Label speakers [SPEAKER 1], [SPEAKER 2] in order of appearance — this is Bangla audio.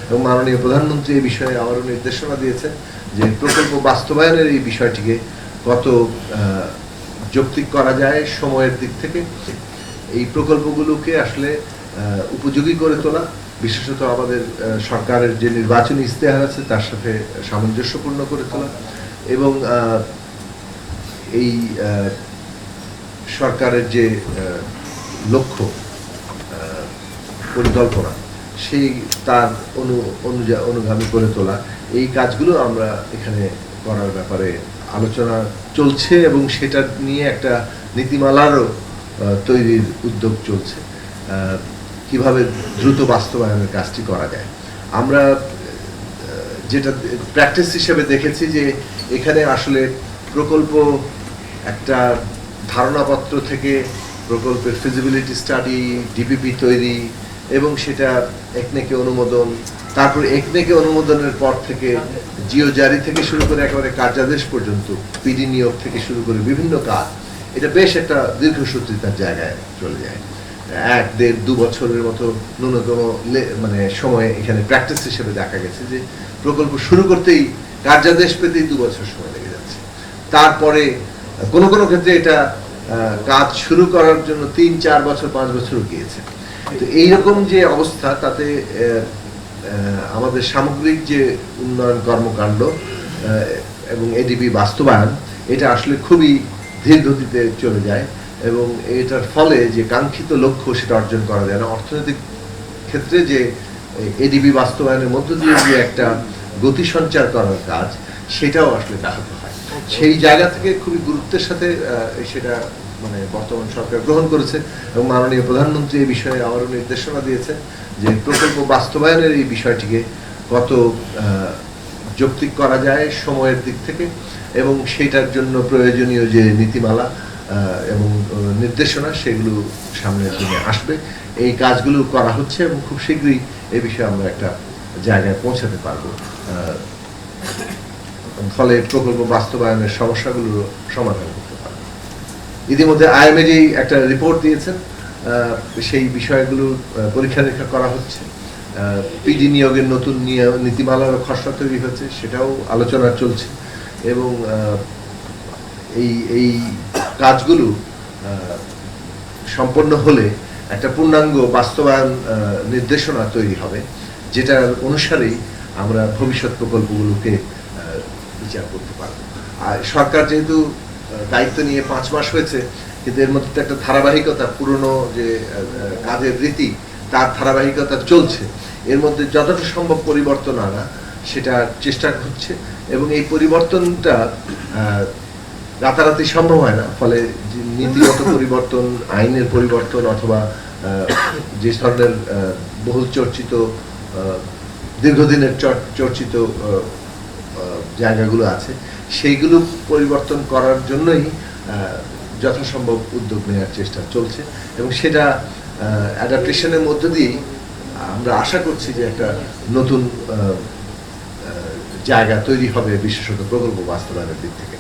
[SPEAKER 1] এবং মাননীয় প্রধানমন্ত্রী এই বিষয়ে আবারও নির্দেশনা দিয়েছেন যে প্রকল্প বাস্তবায়নের এই বিষয়টিকে কত যৌক্তিক করা যায় সময়ের দিক থেকে, এই প্রকল্পগুলোকে আসলে উপযোগী করে তোলা, বিশেষত আমাদের সরকারের যে নির্বাচনী ইশতেহার আছে তার সাথে সামঞ্জস্যপূর্ণ করে তোলা, এবং এই সরকারের যে লক্ষ্য পরিকল্পনা সেই তার অনুগামী করে তোলা, এই কাজগুলো আমরা এখানে করার ব্যাপারে আলোচনা চলছে এবং সেটা নিয়ে একটা নীতিমালারও তৈরির উদ্যোগ চলছে, কিভাবে দ্রুত বাস্তবায়নের কাজটি করা যায়। আমরা যেটা প্র্যাকটিস হিসেবে দেখেছি যে এখানে আসলে প্রকল্প একটা ধারণাপত্র থেকে প্রকল্পের ফিজিবিলিটি স্টাডি, ডিপিপি তৈরি এবং সেটা একনেকে অনুমোদন, তারপর একনেকে অনুমোদনের পর থেকে জিও জারি থেকে শুরু করে একেবারে কার্যাদেশ পর্যন্ত পিডি নিয়োগ থেকে শুরু করে বিভিন্ন কাজ, এটা বেশ একটা দীর্ঘসূত্রিতার জায়গায় চলে যায়। 1-1.5-2 বছরের মতো ন্যূনতম মানে সময় এখানে প্র্যাকটিস হিসেবে দেখা গেছে যে প্রকল্প শুরু করতেই কার্যাদেশ পেতেই 2 বছর সময় লেগে যাচ্ছে। তারপরে কোনো কোনো ক্ষেত্রে এটা কাজ শুরু করার জন্য 3-4 বছর 5 বছরও গিয়েছে। তো এইরকম যে অবস্থা, তাতে আমাদের সামগ্রিক যে উন্নয়ন কর্মকাণ্ড এবং এডিবি বাস্তবায়ন, এটা আসলে খুবই ধীর গতিতে চলে যায় এবং এটার ফলে যে কাঙ্ক্ষিত লক্ষ্য সেটা অর্জন করা যায় না। অর্থনৈতিক ক্ষেত্রে যে এডিবি বাস্তবায়নের মধ্য দিয়ে যে একটা গতি সঞ্চার করার কাজ, সেটাও আসলে ব্যাহত হয়। সেই জায়গা থেকে খুবই গুরুত্বের সাথে সেটা মানে বর্তমান সরকার গ্রহণ করেছে এবং মাননীয় প্রধানমন্ত্রী এই বিষয়ে আবারও নির্দেশনা দিয়েছেন যে প্রকল্প বাস্তবায়নের এই বিষয়টিকে কত যৌক্তিক করা যায় সময়ের দিক থেকে, এবং সেটার জন্য প্রয়োজনীয় যে নীতিমালা এবং নির্দেশনা সেগুলো সামনের দিনে আসবে। এই কাজগুলো করা হচ্ছে এবং খুব শীঘ্রই এই বিষয়ে আমরা একটা জায়গায় পৌঁছাতে পারবো, ফলে প্রকল্প বাস্তবায়নের সমস্যাগুলোর সমাধান করতে পারবো। ইতিমধ্যে আইএমএডি একটা রিপোর্ট দিয়েছেন, সেই বিষয়গুলো পরীক্ষা নিরীক্ষা করা হচ্ছে। পিডি নিয়োগের নতুন নীতিমালার খসড়া তৈরি হচ্ছে, সেটাও আলোচনা চলছে এবং এই কাজগুলো সম্পন্ন হলে একটা পূর্ণাঙ্গ বাস্তবায়ন নির্দেশনা তৈরি হবে, যেটার অনুসারেই আমরা ভবিষ্যৎ প্রকল্পগুলোকে বিচার করতে পারব। আর সরকার যেহেতু দায়িত্ব নিয়ে 5 মাস হয়েছে, কিন্তু এর মধ্যে একটা ধারাবাহিকতা, পুরনো যে কাজের রীতি তার ধারাবাহিকতা চলছে। এর মধ্যে যতটা সম্ভব পরিবর্তন আনা, সেটা চেষ্টা হচ্ছে এবং এই পরিবর্তনটা রাতারাতি সম্ভব হয় না। ফলে নীতিগত পরিবর্তন, আইনের পরিবর্তন অথবা যে ধরনের বহুল চর্চিত দীর্ঘদিনের চর্চিত জায়গাগুলো আছে, সেইগুলো পরিবর্তন করার জন্যই যথাসম্ভব উদ্যোগ নেওয়ার চেষ্টা চলছে এবং সেটা অ্যাডাপ্টেশনের মধ্য দিয়েই আমরা আশা করছি যে একটা নতুন জায়গা তৈরি হবে, বিশেষত প্রকল্প বাস্তবায়নের দিক থেকে।